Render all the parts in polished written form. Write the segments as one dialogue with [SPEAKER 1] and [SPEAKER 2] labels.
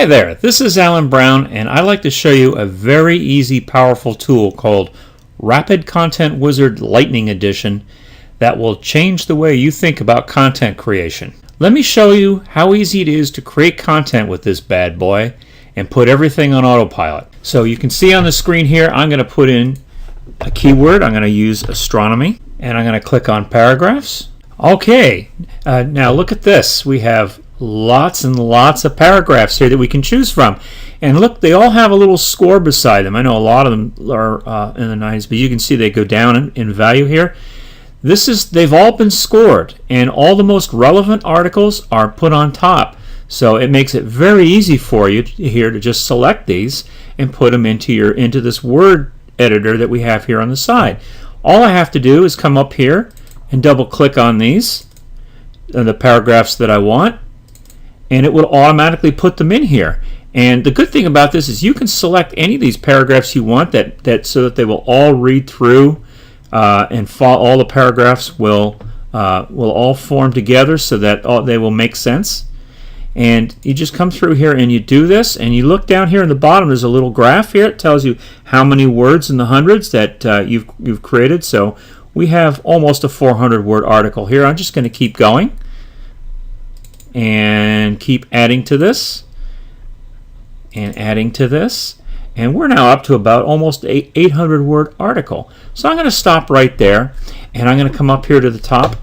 [SPEAKER 1] Hi there, this is Alan Brown, and I'd like to show you a very easy, powerful tool called Rapid Content Wizard Lightning Edition that will change the way you think about content creation. Let me show you how easy it is to create content with this bad boy and put everything on autopilot. So you can see on the screen here, I'm going to put in a keyword. I'm going to use astronomy, and I'm going to click on paragraphs. Okay, now look at this. We have lots and lots of paragraphs here that we can choose from, and look, they all have a little score beside them. I know a lot of them are in the 90s, but you can see they go down in value here. They've all been scored, and all the most relevant articles are put on top, so it makes it very easy for you here to just select these and put them into this word editor that we have here on the side. All I have to do is come up here and double click on these, the paragraphs that I want, and it will automatically put them in here. And the good thing about this is you can select any of these paragraphs you want so that they will all read through and all the paragraphs will all form together so that they will make sense. And you just come through here and you do this, and you look down here in the bottom, there's a little graph here. It tells you how many words in the hundreds that you've created. So we have almost a 400 word article here. I'm just going to keep going and keep adding to this and adding to this, and we're now up to about almost an 800 word article. So I'm going to stop right there, and I'm going to come up here to the top,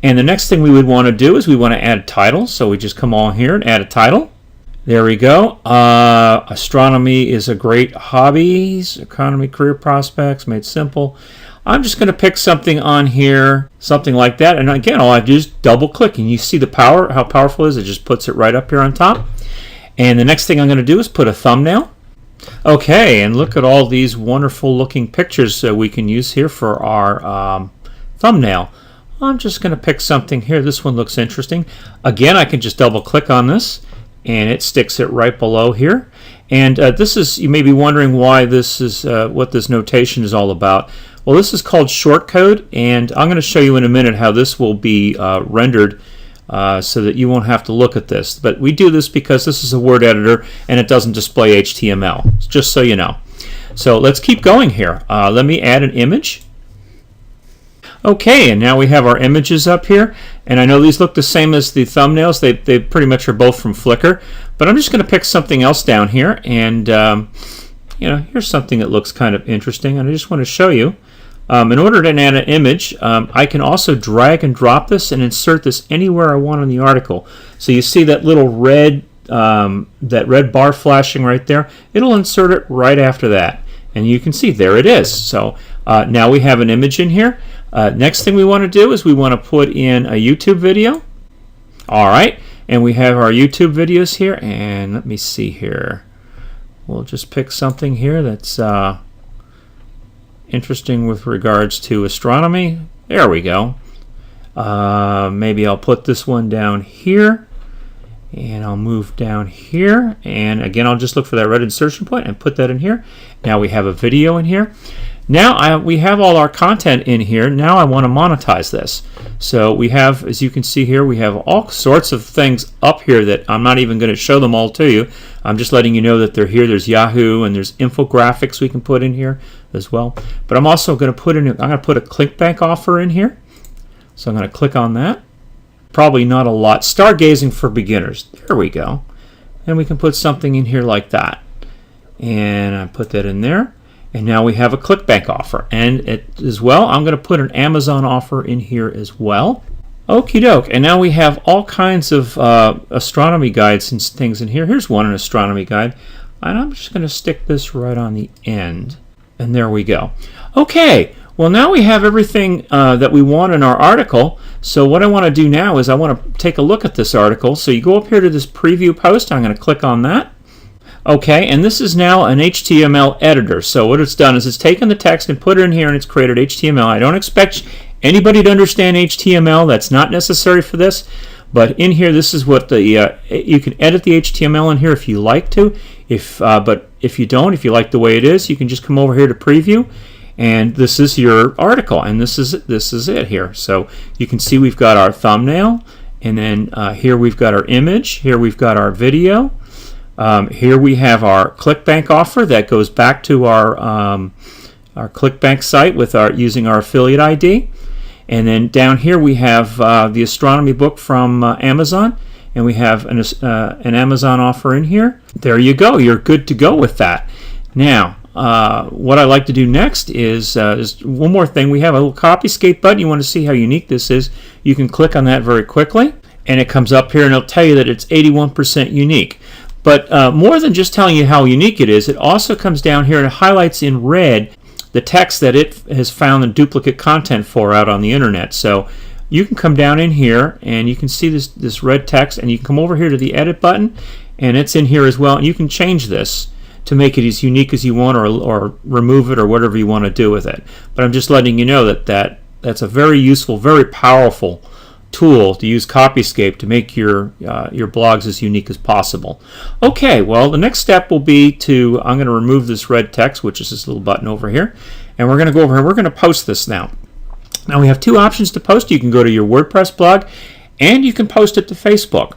[SPEAKER 1] and the next thing we would want to do is we want to add a title. So we just come on here and add a title. There we go. Astronomy is a great hobby. Economy, career prospects, made simple. I'm just going to pick something on here, something like that. And again, all I do is double click, and you see the power, how powerful it is. It just puts it right up here on top. And the next thing I'm going to do is put a thumbnail. Okay, and look at all these wonderful looking pictures that we can use here for our thumbnail. I'm just going to pick something here. This one looks interesting. Again, I can just double click on this, and it sticks it right below here. And you may be wondering why this is, what this notation is all about. Well, this is called shortcode, and I'm going to show you in a minute how this will be rendered so that you won't have to look at this. But we do this because this is a word editor and it doesn't display HTML, just so you know. So let's keep going here. Let me add an image. Okay, and now we have our images up here, and I know these look the same as the thumbnails. They pretty much are both from Flickr, but I'm just going to pick something else down here, and here's something that looks kind of interesting, and I just want to show you. In order to add an image, I can also drag and drop this and insert this anywhere I want in the article. So you see that little red bar flashing right there? It'll insert it right after that. And you can see there it is. So now we have an image in here. Next thing we want to do is we want to put in a YouTube video. All right, and we have our YouTube videos here. And let me see here. We'll just pick something here that's interesting with regards to astronomy. There we go. Maybe I'll put this one down here, and I'll move down here, and again I'll just look for that red insertion point and put that in here. Now we have a video in here. Now we have all our content in here. Now I want to monetize this. So we have, as you can see here, we have all sorts of things up here that I'm not even going to show them all to you. I'm just letting you know that they're here. There's Yahoo, and there's infographics we can put in here as well. But I'm also going to put in, I'm going to put a ClickBank offer in here. So I'm going to click on that. Probably not a lot. Stargazing for beginners. There we go. And we can put something in here like that. And I put that in there. And now we have a ClickBank offer. And as well, I'm going to put an Amazon offer in here as well. Okie doke. And now we have all kinds of astronomy guides and things in here. Here's one, an astronomy guide. And I'm just going to stick this right on the end. And there we go. Okay. Well, now we have everything that we want in our article. So what I want to do now is I want to take a look at this article. So you go up here to this preview post. I'm going to click on that. Okay, and this is now an HTML editor. So what it's done is it's taken the text and put it in here, and it's created HTML. I don't expect anybody to understand HTML. That's not necessary for this. But in here, this is what you can edit the HTML in here if you like to. But if you don't, if you like the way it is, you can just come over here to preview. And this is your article, and this is it here. So you can see we've got our thumbnail, and then here we've got our image, here we've got our video, Here we have our ClickBank offer that goes back to our ClickBank site with using our affiliate ID. And then down here we have the astronomy book from Amazon, and we have an Amazon offer in here. There you go. You're good to go with that. Now, what I like to do next is one more thing. We have a little Copyscape button. You want to see how unique this is. You can click on that very quickly, and it comes up here, and it'll tell you that it's 81% unique. But more than just telling you how unique it is, it also comes down here and it highlights in red the text that it has found the duplicate content for out on the internet. So you can come down in here and you can see this red text, and you can come over here to the edit button, and it's in here as well, and you can change this to make it as unique as you want, or remove it, or whatever you want to do with it. But I'm just letting you know that's a very useful, very powerful tool to use Copyscape to make your blogs as unique as possible. Okay, well, the next step will be I'm going to remove this red text, which is this little button over here, and we're going to go over here and we're going to post this now. Now we have two options to post. You can go to your WordPress blog, and you can post it to Facebook.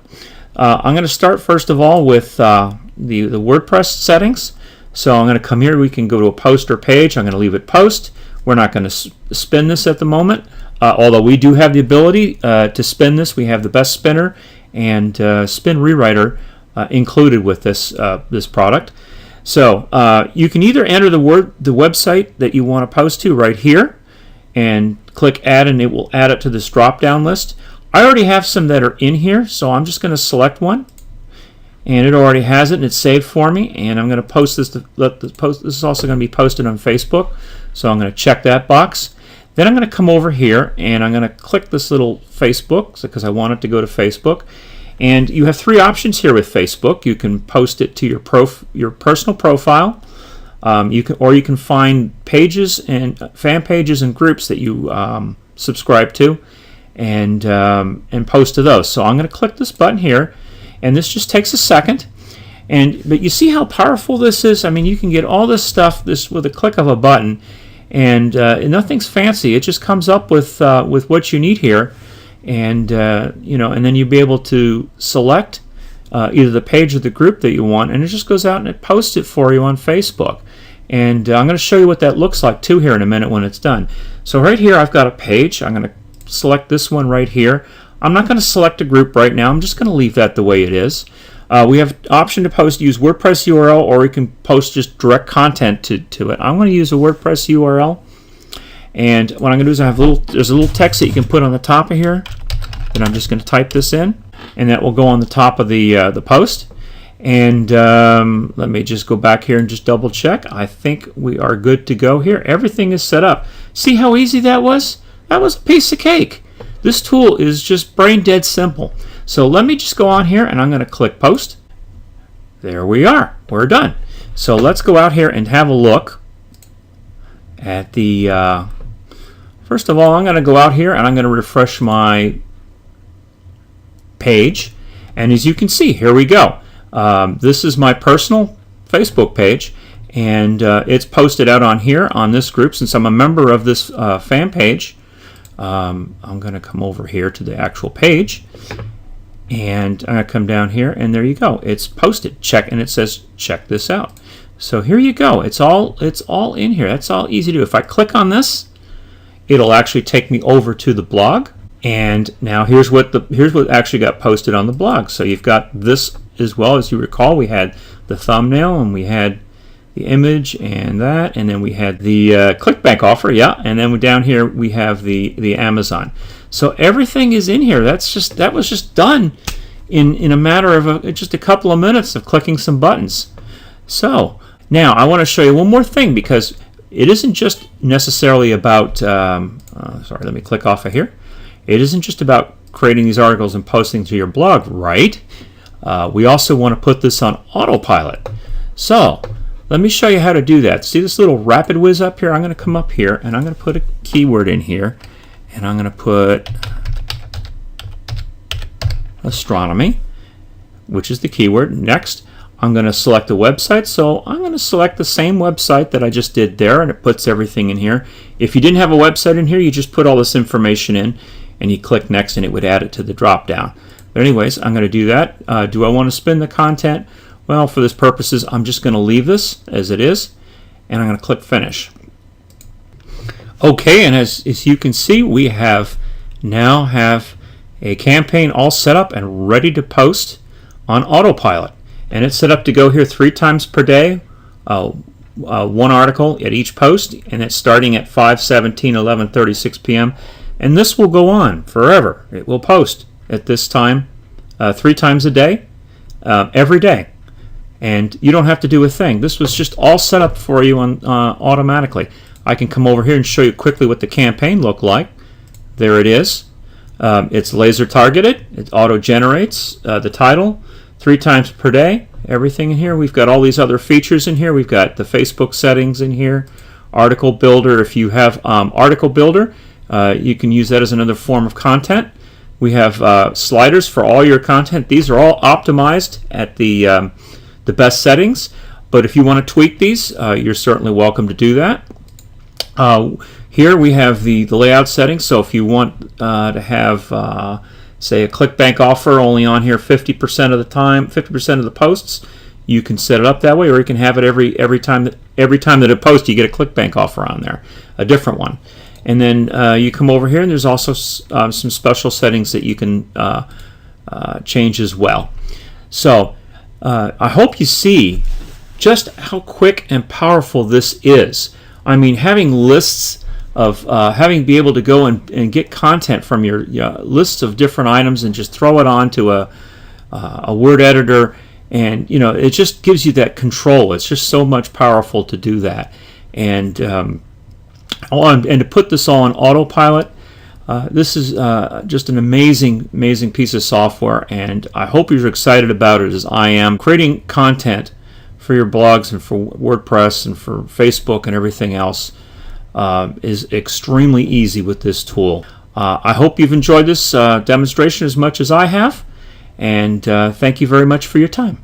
[SPEAKER 1] I'm going to start first of all with the WordPress settings. So I'm going to come here. We can go to a post or page. I'm going to leave it post. We're not going to spin this at the moment, although we do have the ability to spin this. We have the best spinner and spin rewriter included with this product. So you can either enter the website that you want to post to right here and click add, and it will add it to this drop down list. I already have some that are in here, so I'm just going to select one, and it already has it, and it's saved for me. And I'm going to post this. This is also going to be posted on Facebook, so I'm going to check that box. Then I'm going to come over here and I'm going to click this little Facebook because I want it to go to Facebook. And you have three options here with Facebook. You can post it to your personal profile. You can find pages and fan pages and groups that you subscribe to, and post to those. So I'm going to click this button here, and this just takes a second. But you see how powerful this is? I mean, you can get all this stuff with a click of a button, and nothing's fancy. It just comes up with what you need here, and and then you'll be able to select either the page or the group that you want, and it just goes out and it posts it for you on Facebook. And I'm going to show you what that looks like too here in a minute when it's done. So right here I've got a page. I'm going to select this one right here. I'm not going to select a group right now. I'm just going to leave that the way it is. We have option to use WordPress URL, or we can post just direct content to it. I'm going to use a WordPress URL, and what I'm going to do is there's a little text that you can put on the top of here. Then I'm just going to type this in, and that will go on the top of the post. And let me just go back here and just double check. I think we are good to go here. Everything is set up. See how easy that was? That was a piece of cake. This tool is just brain dead simple. So let me just go on here and I'm going to click post. There we are. We're done. So let's go out here and have a look at the first of all, I'm going to go out here and I'm going to refresh my page, and as you can see, here we go. This is my personal Facebook page, and it's posted out on here on this group. Since I'm a member of this fan page, I'm going to come over here to the actual page, and I'm going to come down here, and there you go. It's posted. Check, and it says check this out. So here you go. It's all in here. That's all easy to do. If I click on this, it'll actually take me over to the blog. And now here's what actually got posted on the blog. So you've got this as well. As you recall, we had the thumbnail, and we had the image, and that, and then we had the ClickBank offer, yeah, and then down here we have the Amazon. So everything is in here. That was just done in a matter of just a couple of minutes of clicking some buttons. So now I want to show you one more thing, because it isn't just necessarily about. Sorry, let me click off of here. It isn't just about creating these articles and posting to your blog, right? We also want to put this on Autopilot. So let me show you how to do that. See this little RapWiz up here? I'm going to come up here and I'm going to put a keyword in here, and I'm going to put astronomy, which is the keyword. Next, I'm going to select a website. So I'm going to select the same website that I just did there, and it puts everything in here. If you didn't have a website in here, you just put all this information in, and you click next, and it would add it to the drop down. But anyways, I'm going to do that. Do I want to spin the content? Well, for this purposes, I'm just going to leave this as it is, and I'm going to click Finish. Okay, and as you can see, we now have a campaign all set up and ready to post on Autopilot. And it's set up to go here 3 times per day, one article at each post, and it's starting at 5:17, 11:36 p.m. And this will go on forever. It will post at this time 3 times a day, every day. And you don't have to do a thing. This was just all set up for you automatically. I can come over here and show you quickly what the campaign looked like. There it is. It's laser targeted. It auto-generates the title 3 times per day. Everything in here. We've got all these other features in here. We've got the Facebook settings in here. Article Builder. If you have Article Builder, you can use that as another form of content. We have sliders for all your content. These are all optimized at the best settings. But if you want to tweak these, you're certainly welcome to do that. Here we have the layout settings. So if you want to have say a ClickBank offer only on here 50% of the time, 50% of the posts, you can set it up that way, or you can have it every time that it posts, you get a ClickBank offer on there, a different one. And then you come over here, and there's also some special settings that you can change as well. So I hope you see just how quick and powerful this is. I mean, having lists of be able to go and get content from your lists of different items and just throw it onto a Word editor, and it just gives you that control. It's just so much powerful to do that, and to put this all on Autopilot. This is just an amazing piece of software, and I hope you're excited about it as I am. Creating content for your blogs and for WordPress and for Facebook and everything else is extremely easy with this tool. I hope you've enjoyed this demonstration as much as I have, and thank you very much for your time.